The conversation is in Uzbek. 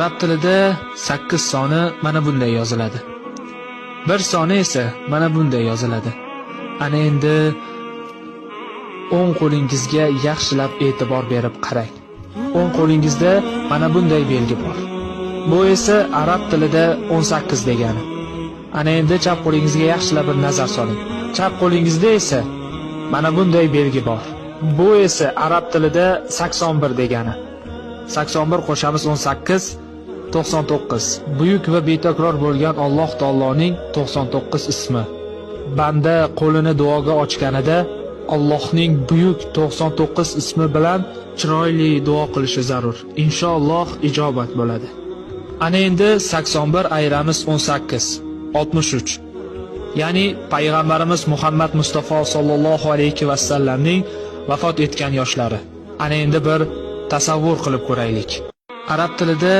Arab tilida 8 soni mana bunday yoziladi. 1 soni esa mana bunday yoziladi. Ana endi o'ng qo'lingizga yaxshilab e'tibor berib qarang. O'ng qo'lingizda mana bunday belgi bor. Bu esa arab tilida 18 degani. Ana endi chap qo'lingizga yaxshilab bir nazar soling. Chap qo'lingizda esa mana bunday belgi bor. Bu esa arab tilida 81 degani. 81 qo'shamiz 18, 99. Buyuk va betakror bo'lgan Alloh taoloning 99 ismi. Banda qo'lini duoga ochganida Allohning buyuk 99 ismi bilan chiroyli duo qilishi zarur. Inshaalloh ijobat bo'ladi. Ana endi 81 ayramiz 18, 63. Ya'ni payg'ambarimiz Muhammad Mustafa sallallohu alayhi va sallamning vafot etgan yoshlari. Ana endi bir tasavvur qilib ko'raylik. Arab tilida